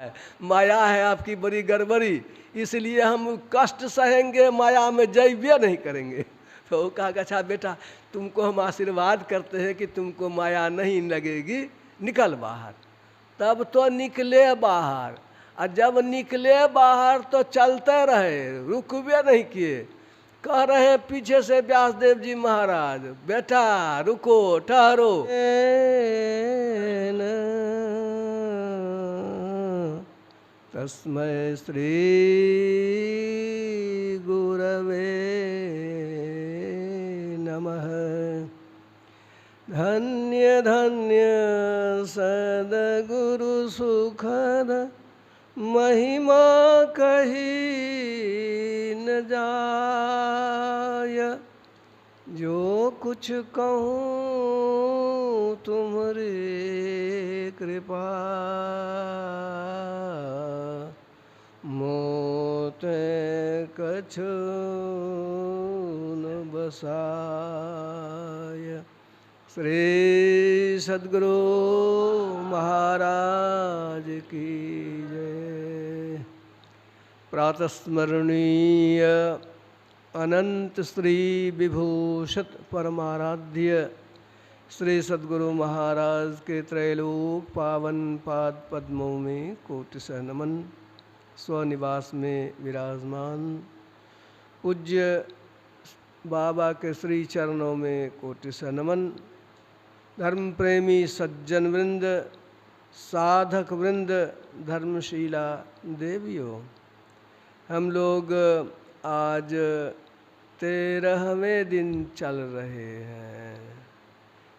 है। माया है आपकी बड़ी गड़बड़ी, इसलिए हम कष्ट सहेंगे, माया में जैव्य नहीं करेंगे। तो वो कहा कि अच्छा बेटा, तुमको हम आशीर्वाद करते हैं कि तुमको माया नहीं लगेगी, निकल बाहर। तब तो निकले बाहर, और जब निकले बाहर तो चलते रहे, रुकवे नहीं किए। कह रहे हैं पीछे से व्यासदेव जी महाराज, बेटा रुको, ठहरो। तस्मै श्री गुरवे नमः। धन्य धन्य सद्गुरु सुखद, महिमा कही न जाय। जो कुछ कहूँ तुम्हारी कृपा, मोते कछु न बसाय। श्री सद्गुरु महाराज की जय। प्रातस्मरणीय अनंत श्री विभूषित परमाराध्य श्री सद्गुरु महाराज के त्रैलोक पावन पाद पद्मों में कोटिशः नमन। स्वनिवास में विराजमान पूज्य बाबा के श्री चरणों में कोटिशः नमन। धर्म प्रेमी सज्जन वृंद, साधक वृंद, धर्मशीला देवियों, हम लोग आज 13वें दिन चल रहे हैं,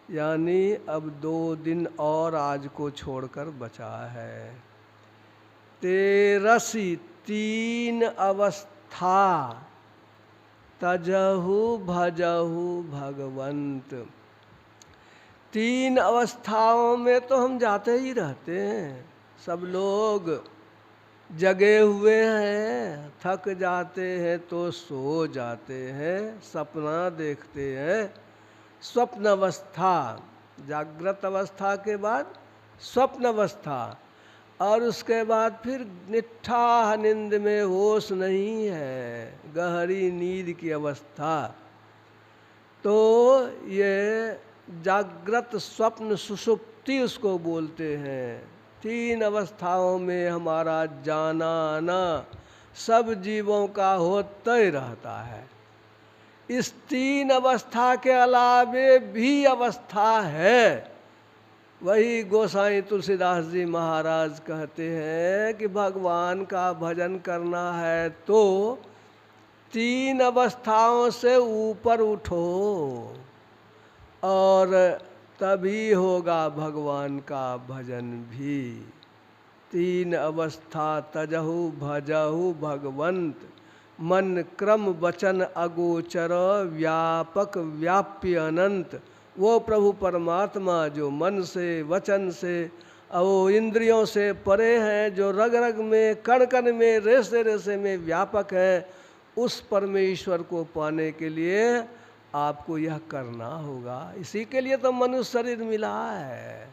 यानी अब 2 दिन और आज को छोड़कर बचा है। 13 3 अवस्था, तजहु भजहु भगवंत। 3 अवस्थाओं में तो हम जाते ही रहते हैं। सब लोग जगे हुए हैं, थक जाते हैं तो सो जाते हैं, सपना देखते हैं। स्वप्न अवस्था, जागृत अवस्था के बाद स्वप्न अवस्था, और उसके बाद फिर निठा नींद में होश नहीं है, गहरी नींद की अवस्था। तो ये जागृत स्वप्न सुषुप्ति उसको बोलते हैं। 3 अवस्थाओं में हमारा जाना आना सब जीवों का होता ही रहता है। इस 3 अवस्था के अलावे भी अवस्था है। वही गोसाई तुलसीदास जी महाराज कहते हैं कि भगवान का भजन करना है तो 3 अवस्थाओं से ऊपर उठो, और तभी होगा भगवान का भजन भी। 3 अवस्था तजहु भजहु भगवंत, मन क्रम वचन अगोचर, व्यापक व्याप्य अनंत। वो प्रभु परमात्मा जो मन से, वचन से और इंद्रियों से परे हैं, जो रग रग में, कण कण में, रेसे रेसे में व्यापक है, उस परमेश्वर को पाने के लिए आपको यह करना होगा। इसी के लिए तो मनुष्य शरीर मिला है।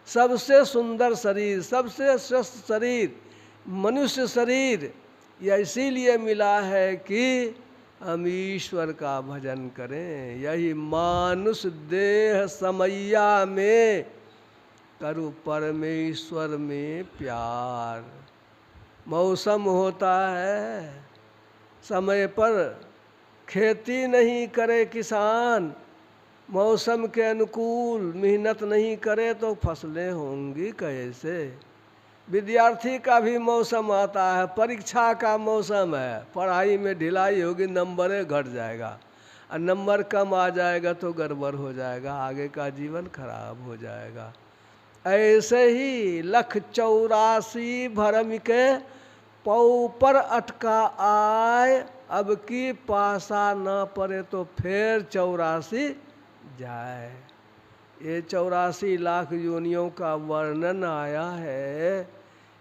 सबसे सुंदर शरीर, सबसे श्रेष्ठ शरीर मनुष्य शरीर यह इसीलिए मिला है कि हम ईश्वर का भजन करें। यही मानुष देह समैया में करु परमेश्वर में प्यार। मौसम होता है, समय पर खेती नहीं करे किसान, मौसम के अनुकूल मेहनत नहीं करे तो फसलें होंगी कैसे। विद्यार्थी का भी मौसम आता है, परीक्षा का मौसम है, पढ़ाई में ढिलाई होगी, नंबर घट जाएगा, और नंबर कम आ जाएगा तो गड़बड़ हो जाएगा, आगे का जीवन खराब हो जाएगा। ऐसे ही 184 भरम के पौ पर अटका आए, अब की पासा न पड़े तो फिर 84 जाए। ये 84 लाख योनियों का वर्णन आया है।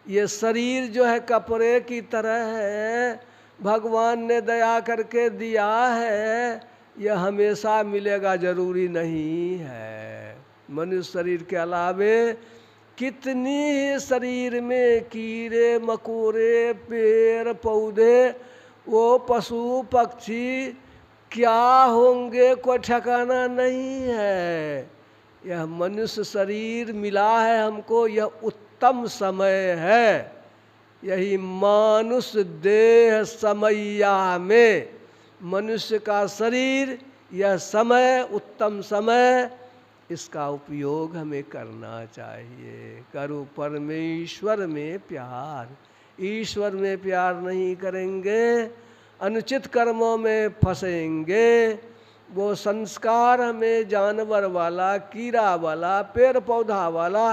ये शरीर जो है कपड़े की तरह है, भगवान ने दया करके दिया है, यह हमेशा मिलेगा जरूरी नहीं है। मनुष्य शरीर के अलावे कितनी ही शरीर में कीड़े मकोड़े पेड़ पौधे वो पशु पक्षी क्या होंगे कोई ठिकाना नहीं है। यह मनुष्य शरीर मिला है हमको, यह उत्तम समय है। यही मानुष देह समैया में मनुष्य का शरीर, यह समय उत्तम समय, इसका उपयोग हमें करना चाहिए। करो परमेश्वर में प्यार। ईश्वर में प्यार नहीं करेंगे, अनुचित कर्मों में फंसेंगे। वो संस्कार हमें जानवर वाला, कीड़ा वाला, पेड़ पौधा वाला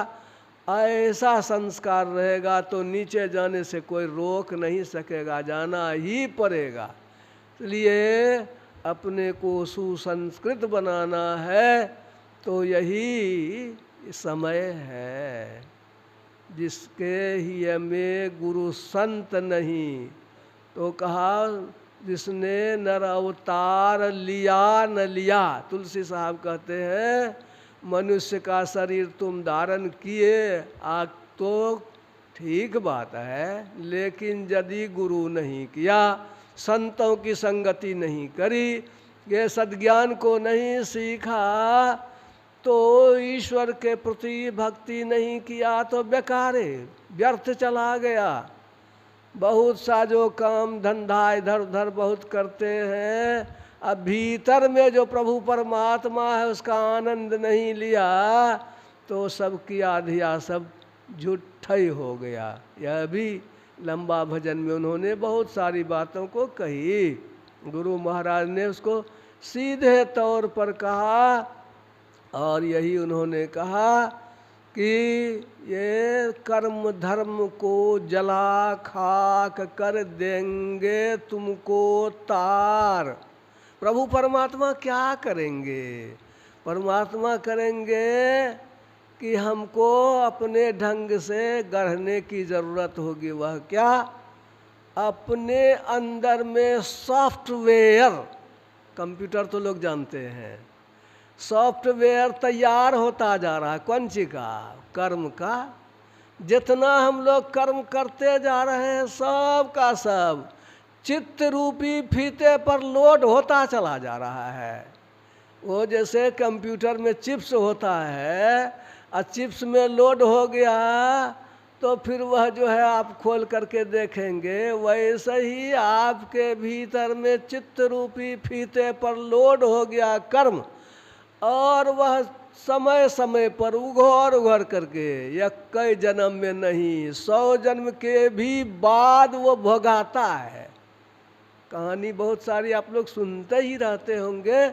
ऐसा संस्कार रहेगा तो नीचे जाने से कोई रोक नहीं सकेगा, जाना ही पड़ेगा। इसलिए अपने को सुसंस्कृत बनाना है तो यही समय है। जिसके ही में गुरु संत नहीं, तो कहा जिसने नर अवतार लिया न लिया। तुलसी साहब कहते हैं मनुष्य का शरीर तुम धारण किए आज तो ठीक बात है, लेकिन यदि गुरु नहीं किया, संतों की संगति नहीं करी, ये सद्ज्ञान को नहीं सीखा, तो ईश्वर के प्रति भक्ति नहीं किया तो बेकारे व्यर्थ चला गया। बहुत सा जो काम धंधा इधर उधर बहुत करते हैं, अब भीतर में जो प्रभु परमात्मा है उसका आनंद नहीं लिया तो सब किया धिया सब झूठा ही हो गया। यह भी लंबा भजन में उन्होंने बहुत सारी बातों को कही। गुरु महाराज ने उसको सीधे तौर पर कहा, और यही उन्होंने कहा कि ये कर्म धर्म को जला खाक कर देंगे तुमको तार। प्रभु परमात्मा क्या करेंगे? परमात्मा करेंगे कि हमको अपने ढंग से गढ़ने की ज़रूरत होगी। वह क्या? अपने अंदर में सॉफ्टवेयर, कंप्यूटर तो लोग जानते हैं, सॉफ्टवेयर तैयार होता जा रहा है। कौन सी का? कर्म का। जितना हम लोग कर्म करते जा रहे हैं सब का सब चित्त रूपी फीते पर लोड होता चला जा रहा है। वो जैसे कंप्यूटर में चिप्स होता है और चिप्स में लोड हो गया तो फिर वह जो है आप खोल करके देखेंगे, वैसे ही आपके भीतर में चित्त रूपी फीते पर लोड हो गया कर्म, और वह समय समय पर उघर उघर करके कई जन्म में नहीं 100 जन्म के भी बाद वो भोगाता है। कहानी बहुत सारी आप लोग सुनते ही रहते होंगे।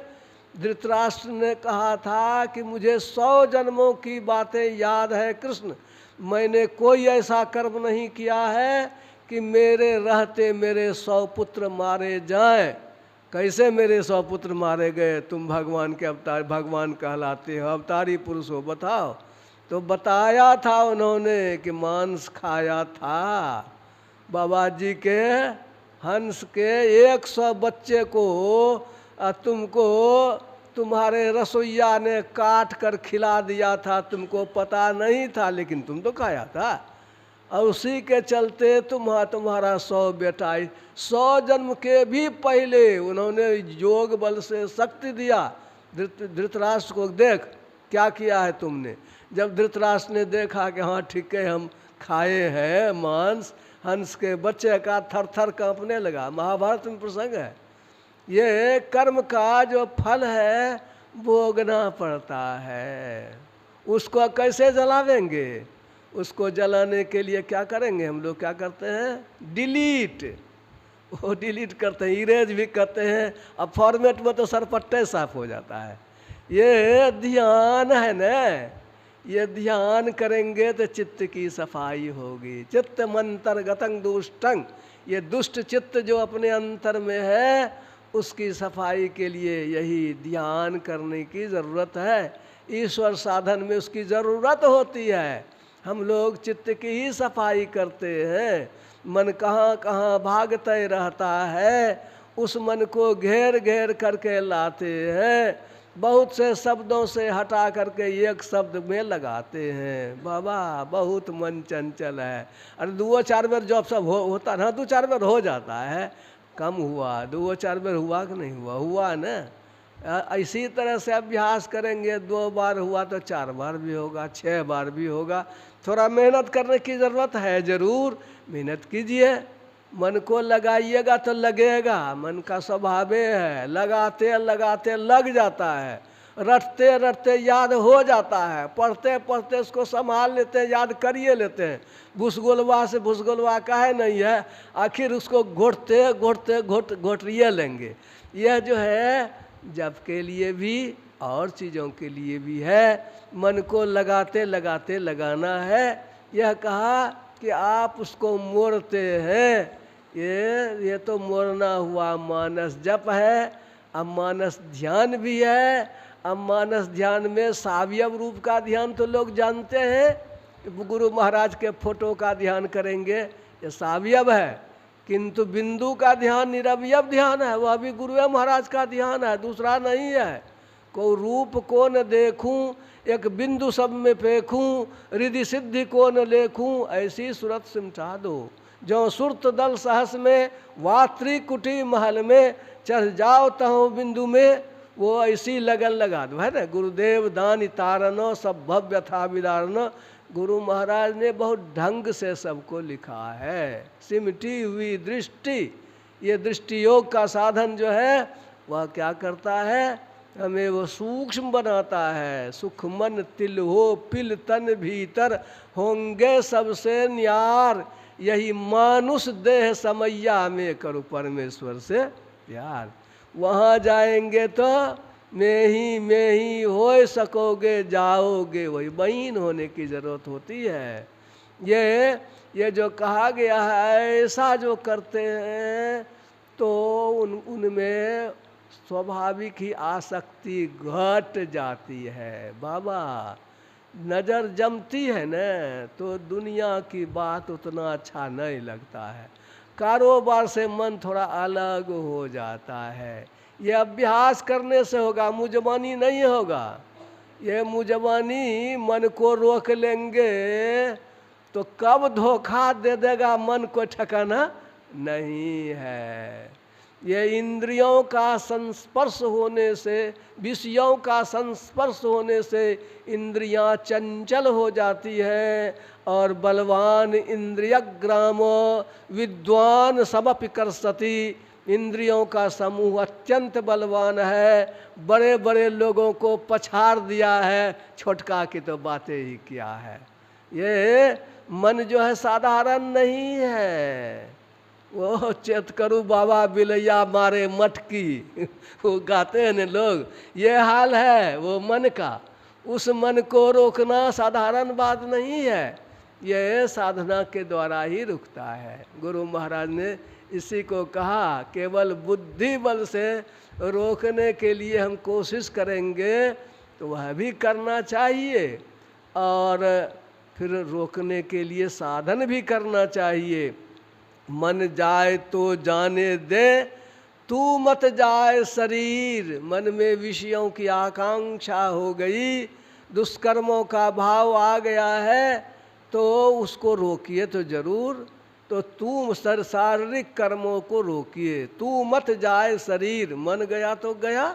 धृतराष्ट्र ने कहा था कि मुझे 100 जन्मों की बातें याद है कृष्ण, मैंने कोई ऐसा कर्म नहीं किया है कि मेरे रहते मेरे 100 पुत्र मारे जाएं। कैसे मेरे 100 पुत्र मारे गए? तुम भगवान के अवतार, भगवान कहलाते हो, अवतारी पुरुष हो, बताओ। तो बताया था उन्होंने कि मांस खाया था बाबा जी के हंस के 100 बच्चे को तुमको तुम्हारे रसोइया ने काट कर खिला दिया था, तुमको पता नहीं था, लेकिन तुम तो खाया था। और उसी के चलते तुम्हारा 100 बेटा 100 जन्म के भी पहले उन्होंने योग बल से शक्ति दिया धृतराष्ट्र को। देख क्या किया है तुमने। जब धृतराष्ट्र ने देखा कि हाँ ठीक है हम खाए हैं मांस, हंस के बच्चे का थर थर कांपने लगा। महाभारत में प्रसंग है। ये कर्म का जो फल है भोगना पड़ता है। उसको कैसे जलावेंगे? उसको जलाने के लिए क्या करेंगे हम लोग? क्या करते हैं? डिलीट। वो डिलीट करते हैं, इरेज भी करते हैं। अब फॉर्मेट में तो सरपट्टे साफ हो जाता है। ये ध्यान है न, ये ध्यान करेंगे तो चित्त की सफाई होगी। चित्त मंतर्गतं दुष्टं, ये दुष्ट चित्त जो अपने अंतर में है उसकी सफाई के लिए यही ध्यान करने की ज़रूरत है। ईश्वर साधन में उसकी ज़रूरत होती है। हम लोग चित्त की ही सफाई करते हैं। मन कहाँ कहाँ भागते रहता है, उस मन को घेर घेर करके लाते हैं। बहुत से शब्दों से हटा करके एक शब्द में लगाते हैं। बाबा बहुत मन चंचल है। अरे दो चार बार जब सब होता ना, दो चार बार हो जाता है, कम हुआ, दो चार बार हुआ कि नहीं हुआ, हुआ ना। इसी तरह से अभ्यास करेंगे, 2 बार हुआ तो 4 बार भी होगा, 6 बार भी होगा। थोड़ा मेहनत करने की ज़रूरत है, ज़रूर मेहनत कीजिए, मन को लगाइएगा तो लगेगा, मन का स्वभाव है, लगाते लगाते लग जाता है, रटते रटते याद हो जाता है, पढ़ते पढ़ते उसको संभाल लेते हैं, याद करिए लेते हैं। भूसगोलवा से भूसगोलवा काहे नहीं है, आखिर उसको घोटते घोटते घोटिए लेंगे। यह जो है जप के लिए भी और चीज़ों के लिए भी है, मन को लगाते लगाते लगाना है। यह कहा कि आप उसको मोड़ते हैं, ये तो मोड़ना हुआ मानस जप है। अब मानस ध्यान भी है। अब मानस ध्यान में सावयव रूप का ध्यान तो लोग जानते हैं, गुरु महाराज के फोटो का ध्यान करेंगे, ये सावयव है। किंतु बिंदु का ध्यान निरवयव ध्यान है, वह भी गुरु महाराज का ध्यान है, दूसरा नहीं है। को रूप को न देखूं, एक बिंदु सब में फेंकूं, रिद्धि सिद्धि को न लेखूं, ऐसी सूरत सिमटा दो। जो सुरत दल सहस में, वात्री कुटी महल में, चढ़ जाओ तहों बिंदु में, वो ऐसी लगन लगा दो, है ना। गुरुदेव दान तारनो सब भव्य था विदारनो। गुरु महाराज ने बहुत ढंग से सबको लिखा है। सिमटी हुई दृष्टि, ये दृष्टि योग का साधन जो है वह क्या करता है, हमें वो सूक्ष्म बनाता है। सुख मन तिल हो पिल तन भीतर, होंगे सबसे न्यार, यही मानुष देह समैया में करो परमेश्वर से प्यार। वहाँ जाएंगे तो मैं ही हो सकोगे, जाओगे वही बहीन होने की ज़रूरत होती है। ये जो कहा गया है, ऐसा जो करते हैं तो उनमें स्वाभाविक ही आसक्ति घट जाती है। बाबा नज़र जमती है न तो दुनिया की बात उतना अच्छा नहीं लगता है, कारोबार से मन थोड़ा अलग हो जाता है। ये अभ्यास करने से होगा, मुजबानी नहीं होगा। ये मुजबानी मन को रोक लेंगे तो कब धोखा दे देगा मन को ठिकाना नहीं है। ये इंद्रियों का संस्पर्श होने से, विषयों का संस्पर्श होने से इंद्रियां चंचल हो जाती है, और बलवान इंद्रियग्रामो विद्वान समपि कर्षति। इंद्रियों का समूह अत्यंत बलवान है, बड़े बड़े लोगों को पछाड़ दिया है, छोटका की तो बातें ही क्या है। ये मन जो है साधारण नहीं है। वो चेत करू बाबा बिलैया मारे मटकी वो गाते हैं न लोग, ये हाल है वो मन का। उस मन को रोकना साधारण बात नहीं है, ये साधना के द्वारा ही रुकता है। गुरु महाराज ने इसी को कहा, केवल बुद्धि बल से रोकने के लिए हम कोशिश करेंगे तो वह भी करना चाहिए, और फिर रोकने के लिए साधन भी करना चाहिए। मन जाए तो जाने दे, तू मत जाए शरीर। मन में विषयों की आकांक्षा हो गई, दुष्कर्मों का भाव आ गया है, तो उसको रोकिए तो जरूर। तो तू शारीरिक कर्मों को रोकिए, तू मत जाए शरीर। मन गया तो गया,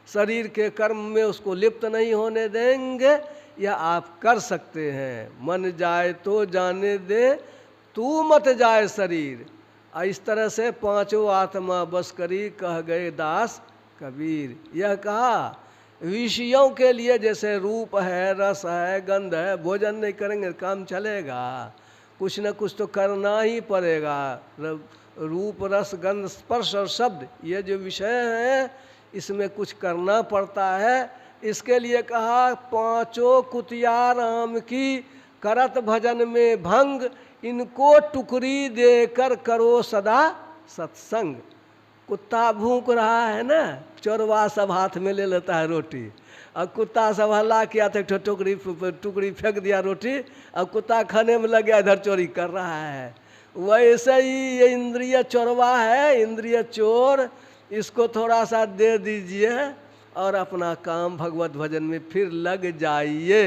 शरीर के कर्म में उसको लिप्त नहीं होने देंगे, यह आप कर सकते हैं। मन जाए तो जाने दे, तू मत जाए शरीर। इस तरह से पांचों आत्मा बस करी, कह गए दास कबीर। यह कहा विषयों के लिए, जैसे रूप है, रस है, गंध है, भोजन नहीं करेंगे काम चलेगा, कुछ न कुछ तो करना ही पड़ेगा। रूप रस गंध स्पर्श और शब्द, ये जो विषय है इसमें कुछ करना पड़ता है। इसके लिए कहा पांचों कुतिया राम की, करत भजन में भंग, इनको टुकड़ी देकर करो सदा सत्संग। कुत्ता भूख रहा है ना, चोरवा सब हाथ में ले लेता है रोटी, अब कुत्ता सब हल्ला किया तो टुकड़ी फेंक दिया रोटी, अब कुत्ता खाने में लग गया, इधर चोरी कर रहा है। वैसे ही ये इंद्रिय चोरवा है, इंद्रिय चोर, इसको थोड़ा सा दे दीजिए और अपना काम भगवत भजन में फिर लग जाइए।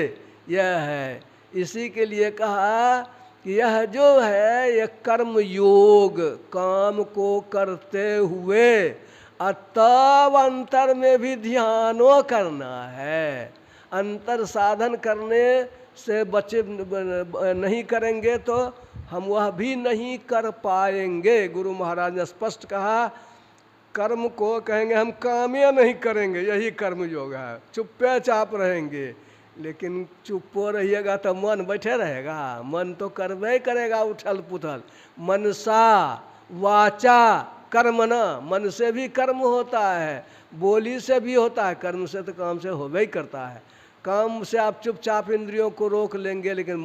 यह है, इसी के लिए कहा कि यह जो है यह कर्म योग, काम को करते हुए तब अंतर में भी ध्यानो करना है। अंतर साधन करने से बचे नहीं करेंगे तो हम वह भी नहीं कर पाएंगे। गुरु महाराज ने स्पष्ट कहा, कर्म को कहेंगे हम काम्य नहीं करेंगे, यही कर्म योग है। चुप्पे चाप रहेंगे, लेकिन चुप्पो रहिएगा तो मन बैठे रहेगा? मन तो करवे करेगा उछल पुथल। मनसा वाचा कर्मणा, मन से भी कर्म होता है, बोली से भी होता है, कर्म से तो काम से होवे ही करता है। काम से आप चुपचाप इंद्रियों को रोक लेंगे, लेकिन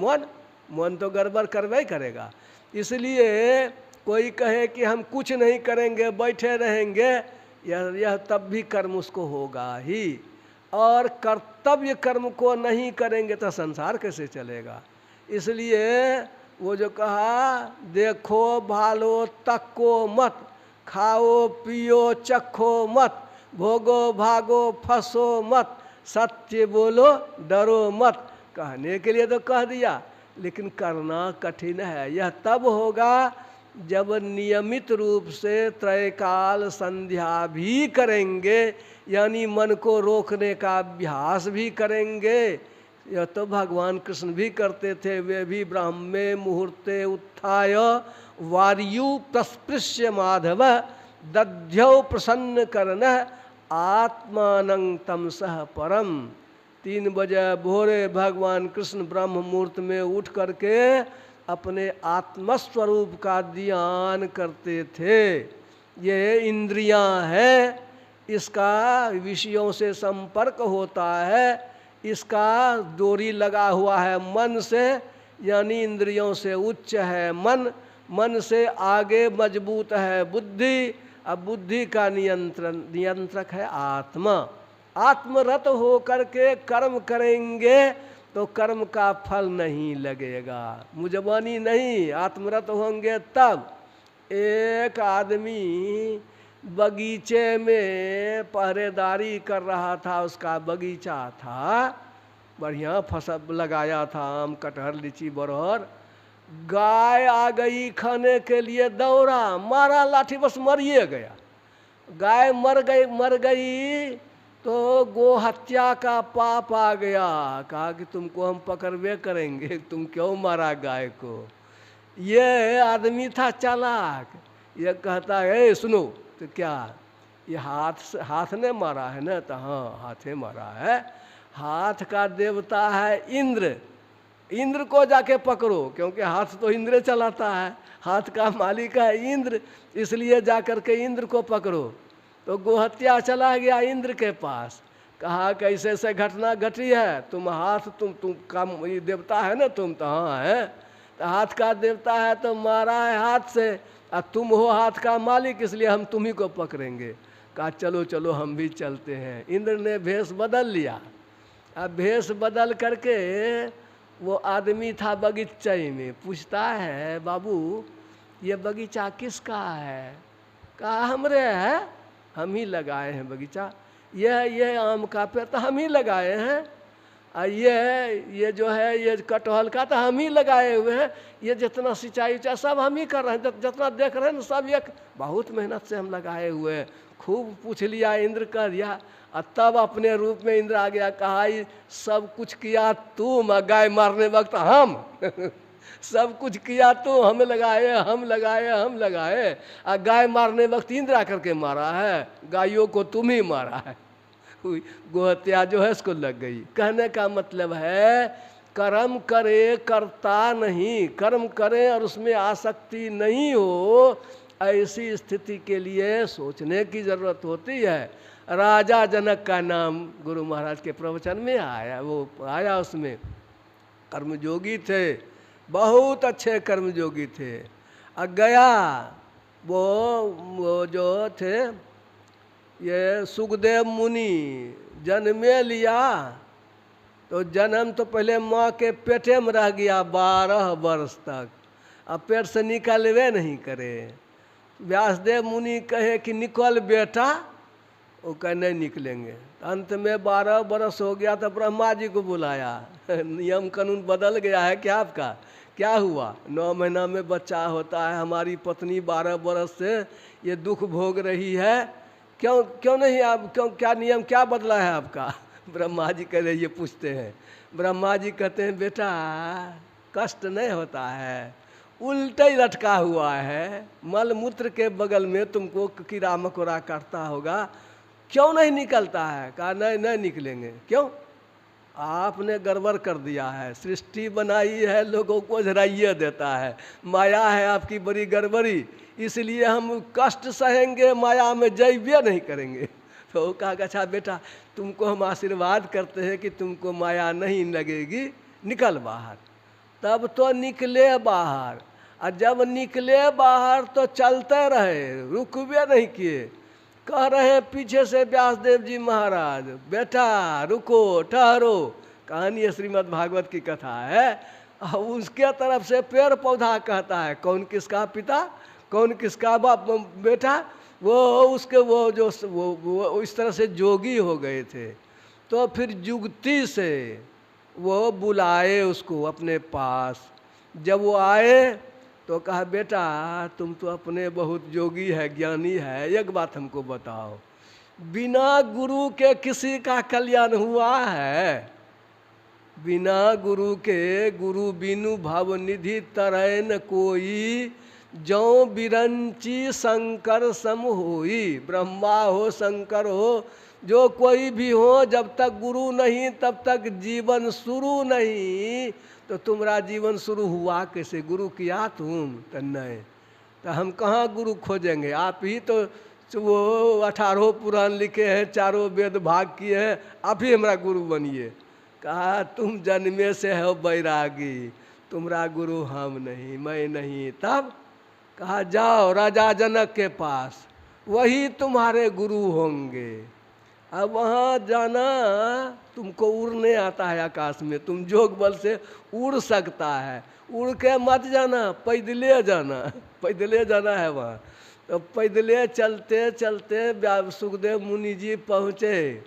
मन तो गड़बड़ करवे ही करेगा। इसलिए कोई कहे कि हम कुछ नहीं करेंगे, बैठे रहेंगे, यह तब भी कर्म उसको होगा ही। और कर्तव्य कर्म को नहीं करेंगे तो संसार कैसे चलेगा? इसलिए वो जो कहा, देखो भालो तक्को मत, खाओ पियो चखो मत, भोगो भागो फंसो मत, सत्य बोलो डरो मत। कहने के लिए तो कह दिया, लेकिन करना कठिन है। यह तब होगा जब नियमित रूप से त्रैकाल संध्या भी करेंगे, यानी मन को रोकने का अभ्यास भी करेंगे। यह तो भगवान कृष्ण भी करते थे। वे भी ब्राह्मे मुहूर्ते उत्थाय वायु तस्पृश्य माधव दध्यौ प्रसन्न करण आत्मानं तमसः परम। 3 बजे भोरे भगवान कृष्ण ब्रह्म मुहूर्त में उठ करके अपने आत्मस्वरूप का ध्यान करते थे। ये इंद्रियां हैं, इसका विषयों से संपर्क होता है, इसका डोरी लगा हुआ है मन से, यानी इंद्रियों से उच्च है मन, मन से आगे मजबूत है बुद्धि। अब बुद्धि का नियंत्रक है आत्मा। आत्मरत हो करके कर्म करेंगे तो कर्म का फल नहीं लगेगा, मुजबानी नहीं। आत्मरत होंगे तब। एक आदमी बगीचे में पहरेदारी कर रहा था, उसका बगीचा था, बढ़िया फसल लगाया था, आम कटहर लीची बरहर। गाय आ गई खाने के लिए, दौड़ा, मारा लाठी, बस मरिए गया। गाय मर गई तो गो हत्या का पाप आ गया। कहा कि तुमको हम पकड़वे करेंगे, तुम क्यों मारा गाय को? ये आदमी था चालाक। ये कहता है, सुनो तो क्या ये हाथ ने मारा है ना? तो हाँ, हाथे मारा है। हाथ का देवता है इंद्र, इंद्र को जाके पकड़ो, क्योंकि हाथ तो इंद्र चलाता है, हाथ का मालिक है इंद्र, इसलिए जाकर के इंद्र को पकड़ो। तो गोहत्या चला गया इंद्र के पास, कहा कैसे ऐसे घटना घटी है, तुम हाथ तुम का देवता है ना तुम? तो हाँ है। तो हाथ का देवता है तो मारा है हाथ से, और तुम हो हाथ का मालिक, इसलिए हम तुम्ही को पकड़ेंगे। कहा चलो चलो हम भी चलते हैं। इंद्र ने भेष बदल लिया। अब भेष बदल करके वो आदमी था बगीचे में, पूछता है, बाबू ये बगीचा किसका है? कहा हमरे है, हम ही लगाए हैं बगीचा। ये आम का पेड़ तो हम ही लगाए हैं, और ये जो है ये कटहल का तो हम ही लगाए हुए हैं, ये जितना सिंचाई उचाई सब हम ही कर रहे हैं, जितना देख रहे हैं ना सब एक बहुत मेहनत से हम लगाए हुए हैं। खूब पूछ लिया, इंद्र कह दिया, और तब अपने रूप में इंद्र आ गया। कहा सब कुछ किया तुम, गाय मारने वक्त हम सब कुछ किया तो हम लगाए हम लगाए हम लगाए, और गाय मारने वक्त इंद्र आकर के मारा है, गायों को तुम ही मारा है। गोहत्या जो है इसको लग गई। कहने का मतलब है कर्म करे करता नहीं, कर्म करे और उसमें आसक्ति नहीं हो, ऐसी स्थिति के लिए सोचने की जरूरत होती है। राजा जनक का नाम गुरु महाराज के प्रवचन में आया, वो आया उसमें कर्मयोगी थे, बहुत अच्छे कर्मयोगी थे। अब गया वो जो थे ये सुखदेव मुनि जन्मे लिया, तो जन्म तो पहले माँ के पेटे में रह गया 12 वर्ष तक, अब पेट से निकलवे नहीं करे। व्यासदेव मुनि कहे कि निकल बेटा, वो कह नहीं निकलेंगे। अंत में 12 बरस हो गया तो ब्रह्मा जी को बुलाया। नियम कानून बदल गया है क्या आपका? क्या हुआ? 9 महीना में बच्चा होता है, हमारी पत्नी 12 बरस से ये दुख भोग रही है, क्यों क्यों नहीं आप, क्यों, क्या नियम क्या बदला है आपका? ब्रह्मा जी कह रहे ये पूछते हैं। ब्रह्मा जी कहते हैं बेटा कष्ट नहीं होता है, उल्टा ही लटका हुआ है, मल मूत्र के बगल में तुमको कीड़ा मकोड़ा काटता होगा, क्यों नहीं निकलता है? कहा नहीं नहीं निकलेंगे। क्यों? आपने गड़बड़ कर दिया है, सृष्टि बनाई है लोगों को झराइए देता है, माया है आपकी बड़ी गड़बड़ी, इसलिए हम कष्ट सहेंगे, माया में जैविय नहीं करेंगे। तो कहा अच्छा बेटा तुमको हम आशीर्वाद करते हैं कि तुमको माया नहीं लगेगी, निकल बाहर। तब तो निकले बाहर, और जब निकले बाहर तो चलते रहे, रुकवे नहीं किए। कह रहे हैं पीछे से व्यासदेव जी महाराज बेटा रुको ठहरो, कहानी है श्रीमद् भागवत की कथा है। उसके तरफ से पेड़ पौधा कहता है कौन किसका पिता, कौन किसका बाप बेटा, वो उसके वो जो वो इस तरह से जोगी हो गए थे। तो फिर जुगती से वो बुलाए उसको अपने पास। जब वो आए तो कहा बेटा तुम तो अपने बहुत जोगी है, ज्ञानी है, एक बात हमको बताओ, बिना गुरु के किसी का कल्याण हुआ है? बिना गुरु के, गुरु बिनु भव निधि तरय न कोई, जौ बिरंची शंकर सम होई। ब्रह्मा हो शंकर हो जो कोई भी हो, जब तक गुरु नहीं तब तक जीवन शुरू नहीं। तो तुम्हारा जीवन शुरू हुआ कैसे? गुरु किया तुम तो नहीं, तो हम कहाँ गुरु खोजेंगे? आप ही तो वो 18 पुराण लिखे हैं, 4 वेद भाग किए हैं, आप ही हमारा गुरु बनिए। कहा तुम जन्मे से हो बैरागी, तुम्हारा गुरु हम नहीं, मैं नहीं। तब कहा जाओ राजा जनक के पास, वही तुम्हारे गुरु होंगे। अब वहाँ जाना, तुमको उड़ने आता है आकाश में, तुम जोग बल से उड़ सकता है, उड़ के मत जाना, पैदले जाना, पैदले जाना है वहाँ। तो पैदले चलते चलते सुखदेव मुनि जी पहुँचे।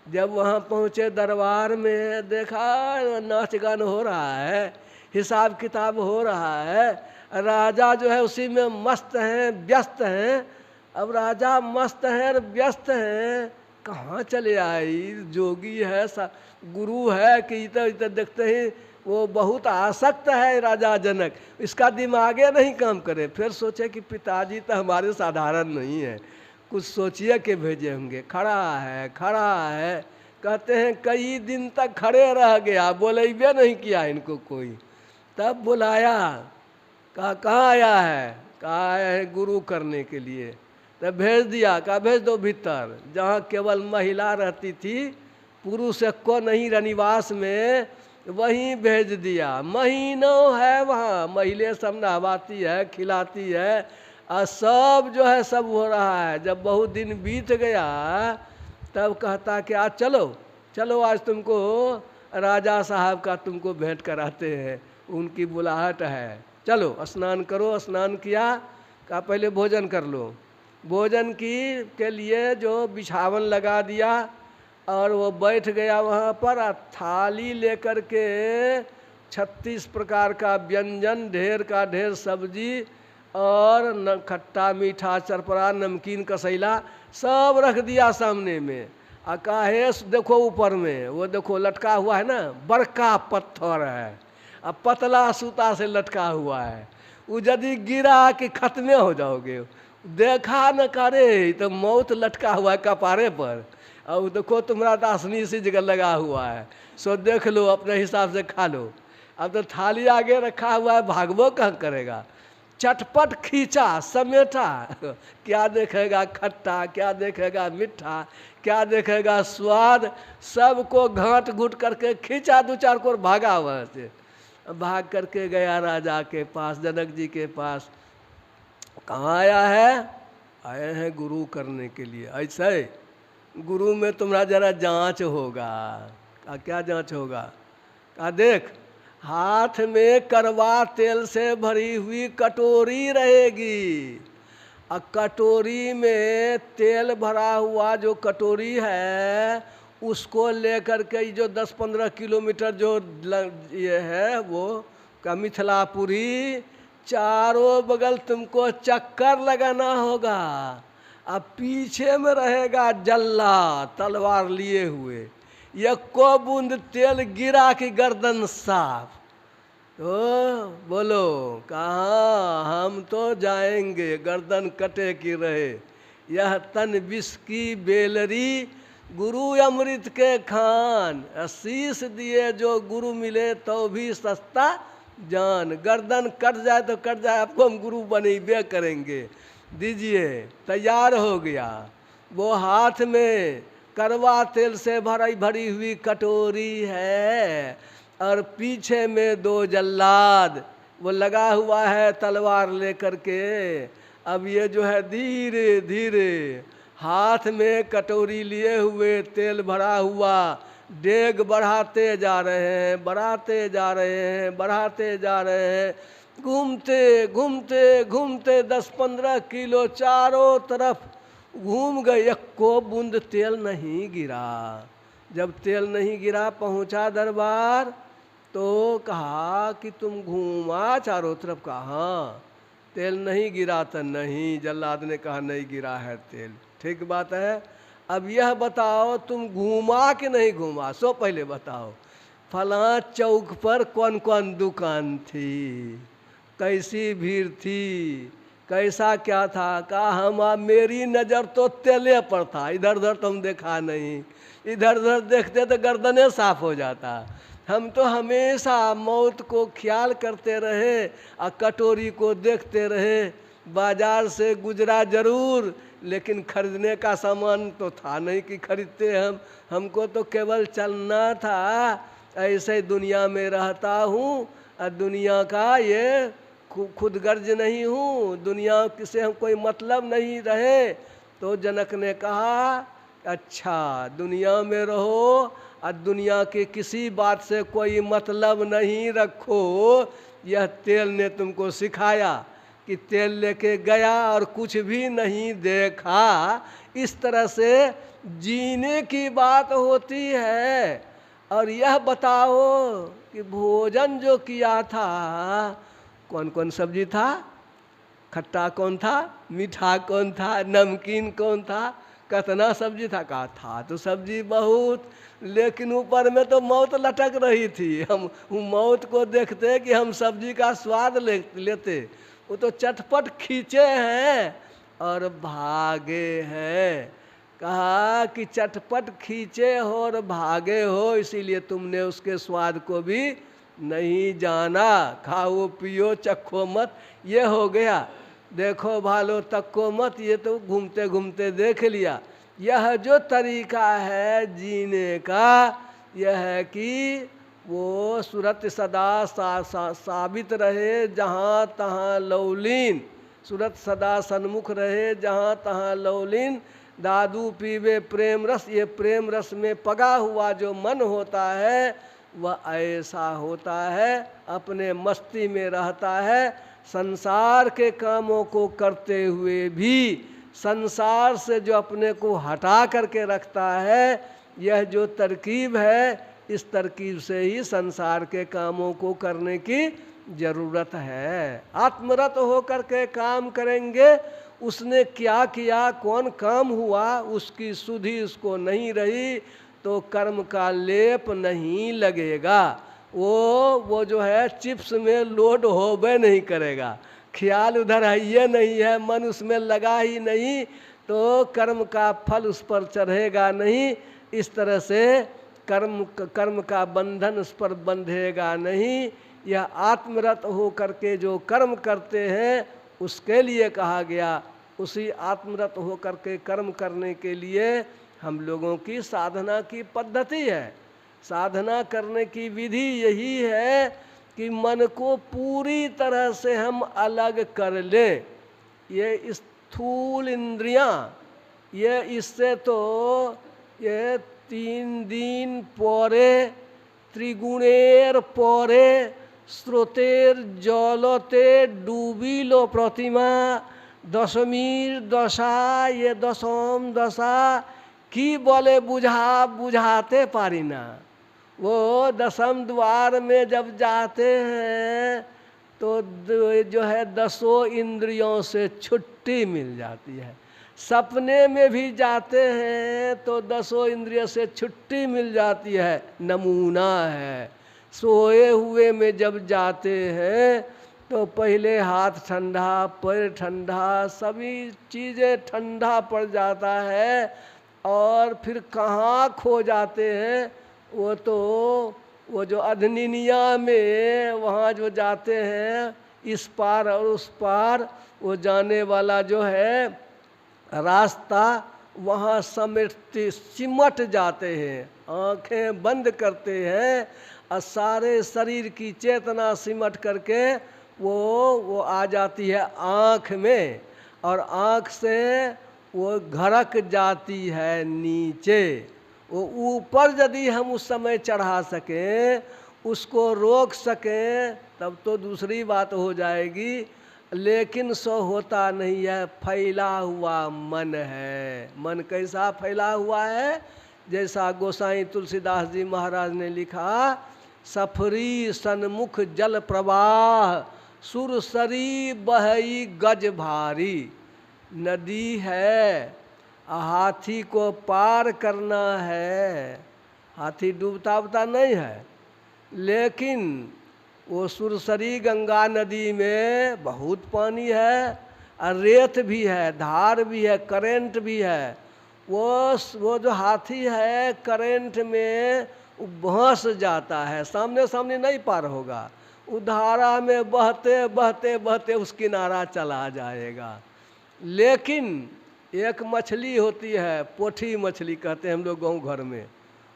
जब वहाँ पहुँचे दरबार में देखा नाच गान हो रहा है, हिसाब किताब हो रहा है, राजा जो है उसी में मस्त हैं, व्यस्त हैं। अब राजा मस्त हैं और व्यस्त हैं, कहाँ चले आई? जोगी है, गुरु है कि इधर देखते ही वो बहुत आसक्त है राजा जनक, इसका दिमागे नहीं काम करे। फिर सोचे कि पिताजी तो हमारे साधारण नहीं है, कुछ सोचिए के भेजे होंगे। खड़ा है, कहते हैं कई दिन तक खड़े रह गया, बोलेबे नहीं किया इनको कोई। तब बुलाया, कहा कहाँ आया है? कहा आया है गुरु करने के लिए। तब भेज दिया, कहा भेज दो भीतर, जहाँ केवल महिला रहती थी, पुरुष को नहीं रनिवास में, वहीं भेज दिया। महीनों है वहाँ, महिलाएं सब नहवाती है, खिलाती है, और सब जो है सब हो रहा है। जब बहुत दिन बीत गया तब कहता कि आज चलो आज तुमको राजा साहब का तुमको भेंट कराते हैं, उनकी बुलाहट है, चलो स्नान करो। स्नान किया, कहा पहले भोजन कर लो। भोजन के लिए जो बिछावन लगा दिया और वो बैठ गया वहाँ पर, थाली लेकर के 36 प्रकार का व्यंजन, ढेर का ढेर सब्जी और खट्टा मीठा चरपरा नमकीन कसैला सब रख दिया सामने में। कहा देखो ऊपर में वो देखो लटका हुआ है ना, बड़का पत्थर है, अब पतला सूता से लटका हुआ है, वो यदि गिरा कि खत्मे हो जाओगे। देखा न करे तो मौत लटका हुआ है कपारे पर, और देखो तुम्हारा दासनी इसी जगह लगा हुआ है, सो देख लो अपने हिसाब से खा लो। अब तो थाली आगे रखा हुआ है, भागवो कहाँ करेगा? चटपट खींचा समेटा, क्या देखेगा खट्टा, क्या देखेगा मीठा, क्या देखेगा स्वाद, सबको घाट घूट करके खींचा, 2-4 को भागा वहाँ से। भाग करके गया राजा के पास, जनक जी के पास। कहाँ आया है? आए हैं गुरु करने के लिए। ऐसे गुरु में तुम्हारा जरा जांच होगा। क्या जांच होगा? कहा देख हाथ में करवा तेल से भरी हुई कटोरी रहेगी, कटोरी में तेल भरा हुआ जो कटोरी है उसको लेकर के जो 10-15 किलोमीटर जो ये है वो का मिथिलापुरी, चारों बगल तुमको चक्कर लगाना होगा। अब पीछे में रहेगा जल्ला तलवार लिए हुए, एको बूंद तेल गिरा की गर्दन साफ। तो बोलो कहाँ हम तो जाएंगे, गर्दन कटे की रहे। यह तन विष की बेलरी, गुरु अमृत के खान। शीश दिए जो गुरु मिले तो भी सस्ता जान। गर्दन कट जाए तो कट जाए, आपको हम गुरु बनेबे करेंगे। दीजिए, तैयार हो गया। वो हाथ में करवा तेल से भरी हुई कटोरी है और पीछे में 2 जल्लाद वो लगा हुआ है तलवार लेकर के। अब ये जो है धीरे धीरे हाथ में कटोरी लिए हुए तेल भरा हुआ डेग बढ़ाते जा रहे हैं, बढ़ाते जा रहे हैं, बढ़ाते जा रहे हैं। घूमते घूमते घूमते 10-15 किलो चारों तरफ घूम गए, एको बूंद तेल नहीं गिरा। जब तेल नहीं गिरा पहुंचा दरबार तो कहा कि तुम घूमा चारों तरफ। कहाँ तेल नहीं गिरा? तो नहीं, जल्लाद ने कहा नहीं गिरा है तेल। ठीक बात है। अब यह बताओ तुम घूमा कि नहीं घूमा, सो पहले बताओ। फला चौक पर कौन कौन दुकान थी, कैसी भीड़ थी, कैसा क्या था? कहा हम मेरी नज़र तो तेले पर था, इधर उधर तुम देखा नहीं। इधर उधर देखते तो गर्दने साफ हो जाता। हम तो हमेशा मौत को ख्याल करते रहे और कटोरी को देखते रहे। बाजार से गुजरा जरूर, लेकिन खरीदने का सामान तो था नहीं कि खरीदते हमको तो केवल चलना था। ऐसे दुनिया में रहता हूँ और दुनिया का ये खुद गर्ज नहीं हूँ, दुनिया से हम कोई मतलब नहीं रहे। तो जनक ने कहा अच्छा दुनिया में रहो और दुनिया के किसी बात से कोई मतलब नहीं रखो। यह तेल ने तुमको सिखाया कि तेल लेके गया और कुछ भी नहीं देखा। इस तरह से जीने की बात होती है। और यह बताओ कि भोजन जो किया था कौन कौन सब्जी था, खट्टा कौन था, मीठा कौन था, नमकीन कौन था, कितना सब्जी था? कहा था तो सब्जी बहुत, लेकिन ऊपर में तो मौत लटक रही थी। हम मौत को देखते कि हम सब्जी का स्वाद लेते। वो तो चटपट खींचे हैं और भागे हैं। कहा कि चटपट खींचे हो और भागे हो, इसीलिए तुमने उसके स्वाद को भी नहीं जाना। खाओ पियो चखो मत, ये हो गया। देखो भालो तक्को मत, ये तो घूमते घूमते देख लिया। यह जो तरीका है जीने का, यह है कि वो सूरत सदा साबित रहे जहाँ तहाँ लौलीन। सूरत सदा सन्मुख रहे जहाँ तहाँ लौलीन। दादू पीवे प्रेम रस, ये प्रेम रस में पगा हुआ जो मन होता है वह ऐसा होता है, अपने मस्ती में रहता है। संसार के कामों को करते हुए भी संसार से जो अपने को हटा करके रखता है, यह जो तरकीब है, इस तरकीब से ही संसार के कामों को करने की जरूरत है। आत्मरत होकर के काम करेंगे। उसने क्या किया, कौन काम हुआ, उसकी सुधि उसको नहीं रही तो कर्म का लेप नहीं लगेगा। वो जो है चिप्स में लोड होबे नहीं करेगा। ख्याल उधर है ये नहीं है, मन उसमें लगा ही नहीं तो कर्म का फल उस पर चढ़ेगा नहीं। इस तरह से कर्म का बंधन उस पर बंधेगा नहीं। यह आत्मरत हो करके जो कर्म करते हैं उसके लिए कहा गया। उसी आत्मरत हो करके कर्म करने के लिए हम लोगों की साधना की पद्धति है। साधना करने की विधि यही है कि मन को पूरी तरह से हम अलग कर लें। ये स्थूल इंद्रियां, ये इससे तो ये 3 दिन परे त्रिगुणेर परे स्रोतेर जलते डूबिलो प्रतिमा दशमी दशा ये दशम दशा की बोले बुझाते पारी ना। वो दसम द्वार में जब जाते हैं तो जो है दसों इंद्रियों से छुट्टी मिल जाती है। सपने में भी जाते हैं तो दसों इंद्रियों से छुट्टी मिल जाती है, नमूना है। सोए हुए में जब जाते हैं तो पहले हाथ ठंडा, पैर ठंडा, सभी चीज़ें ठंडा पड़ जाता है और फिर कहाँ खो जाते हैं। वो जो अधनिनिया में वहाँ जो जाते हैं इस पार और उस पार, वो जाने वाला जो है रास्ता वहाँ सिमट जाते हैं। आंखें बंद करते हैं और सारे शरीर की चेतना सिमट करके वो आ जाती है आँख में, और आँख से वो घरक जाती है नीचे। वो ऊपर यदि हम उस समय चढ़ा सकें, उसको रोक सकें, तब तो दूसरी बात हो जाएगी, लेकिन सो होता नहीं है। फैला हुआ मन है। मन कैसा फैला हुआ है? जैसा गोसाई तुलसीदास जी महाराज ने लिखा, सफरी सन्मुख जल प्रवाह, सुरसरी बहई गज भारी। नदी है, हाथी को पार करना है, हाथी डूबता उबता नहीं है, लेकिन वो सुरसरी गंगा नदी में बहुत पानी है और रेत भी है, धार भी है, करंट भी है। वो जो हाथी है करंट में बहस जाता है, सामने सामने नहीं पार होगा, धारा में बहते बहते बहते उस किनारा चला जाएगा। लेकिन एक मछली होती है, पोठी मछली कहते हैं हम लोग गाँव घर में,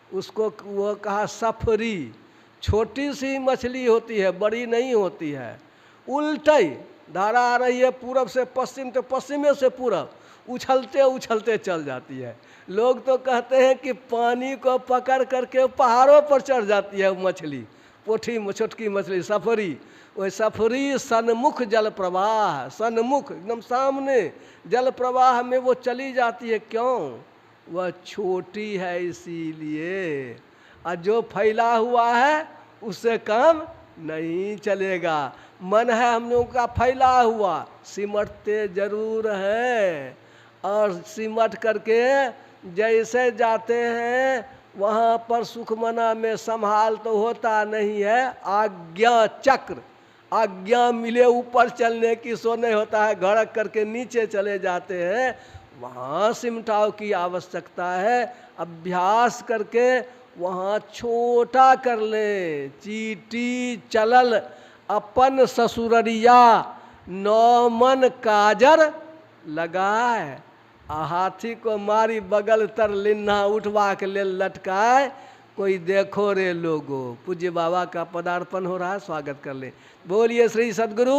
उसको वो कहा सफरी। छोटी सी मछली होती है, बड़ी नहीं होती है। उल्टी धारा आ रही है पूरब से पश्चिम तो पश्चिम से पूरब, उछलते उछलते चल जाती है। लोग तो कहते हैं कि पानी को पकड़ करके पहाड़ों पर चढ़ जाती है मछली, पोठी छोटकी मछली सफरी। वही सफरी सन्मुख जल प्रवाह, सन्मुख एकदम सामने जल प्रवाह में वो चली जाती है। क्यों? वह छोटी है इसीलिए, और जो फैला हुआ है उससे काम नहीं चलेगा। मन है हम लोगों का फैला हुआ, सिमटते जरूर हैं, और सिमट करके जैसे जाते हैं वहाँ पर सुखमना में संभाल तो होता नहीं है। आज्ञा चक्र, आज्ञा मिले ऊपर चलने की, सो नहीं होता है, घड़क करके नीचे चले जाते हैं। वहाँ सिमटाव की आवश्यकता है। अभ्यास करके वहाँ छोटा कर ले। चीटी चलल अपन ससुररिया, नौ मन काजर लगाए। हाथी को मारी बगल तर लिन्ना उठवा के ले लटकाए। कोई देखो रे लोगो। पूज्य बाबा का पदार्पण हो रहा है, स्वागत कर ले। बोलिए श्री सद्गुरु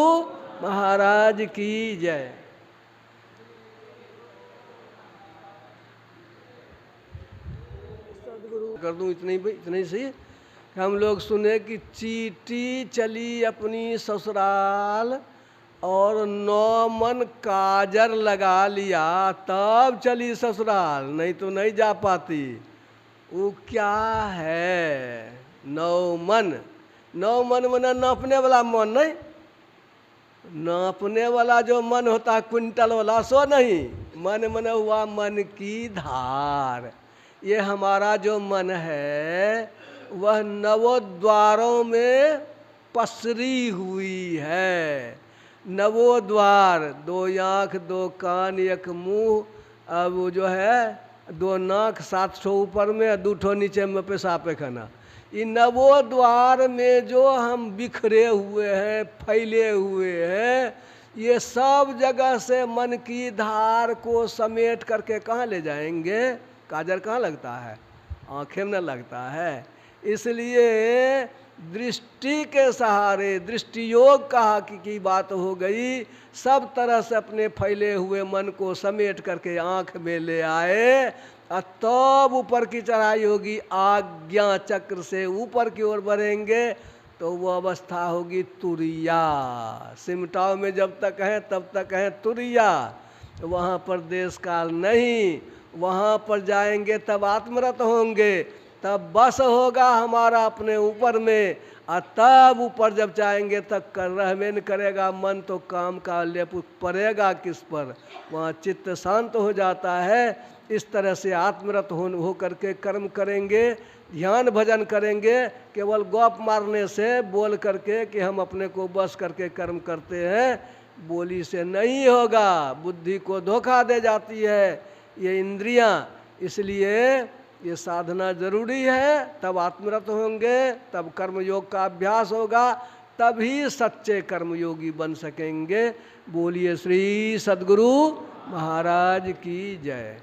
महाराज की जय। सद्गुरु कर दूं इतने ही सही। हम लोग सुने कि चीटी चली अपनी ससुराल और 9 मन काजर लगा लिया, तब चली ससुराल, नहीं तो नहीं जा पाती। वो क्या है? 9 मन। 9 मन मना नापने वाला मन नहीं, नापने वाला जो मन होता है क्विंटल वाला, सो नहीं। मन मन हुआ मन की धार। ये हमारा जो मन है वह 9 द्वारों में पसरी हुई है। 9 द्वार, 2 आँख, 2 कान, 1 मुंह, अब वो जो है 2 नाक, 7 ठो ऊपर में, 2 ठो नीचे में पेशाब पैखाना। इन 9 द्वार में जो हम बिखरे हुए हैं, फैले हुए हैं, ये सब जगह से मन की धार को समेट करके कहाँ ले जाएंगे? काजर कहाँ लगता है? आँखें में न लगता है। इसलिए दृष्टि के सहारे, दृष्टि योग कहा की बात हो गई। सब तरह से अपने फैले हुए मन को समेट करके आँख में ले आए, और तब ऊपर की चढ़ाई होगी। आज्ञा चक्र से ऊपर की ओर बढ़ेंगे तो वो अवस्था होगी तुरिया। सिमटाव में जब तक है तब तक है तुरिया, वहाँ पर देश काल नहीं। वहाँ पर जाएंगे तब आत्मरत होंगे, तब बस होगा हमारा अपने ऊपर में। और तब ऊपर जब जाएंगे तब कर रहबे न करेगा मन, तो काम का लेप पड़ेगा किस पर, वहाँ चित्त शांत हो जाता है। इस तरह से आत्मरत हो करके कर्म करेंगे, ध्यान भजन करेंगे। केवल गौप मारने से, बोल करके कि हम अपने को बस करके कर्म करते हैं, बोली से नहीं होगा। बुद्धि को धोखा दे जाती है ये इंद्रियां। इसलिए ये साधना जरूरी है, तब आत्मरत होंगे, तब कर्मयोग का अभ्यास होगा, तभी सच्चे कर्मयोगी बन सकेंगे। बोलिए श्री सद्गुरु महाराज की जय।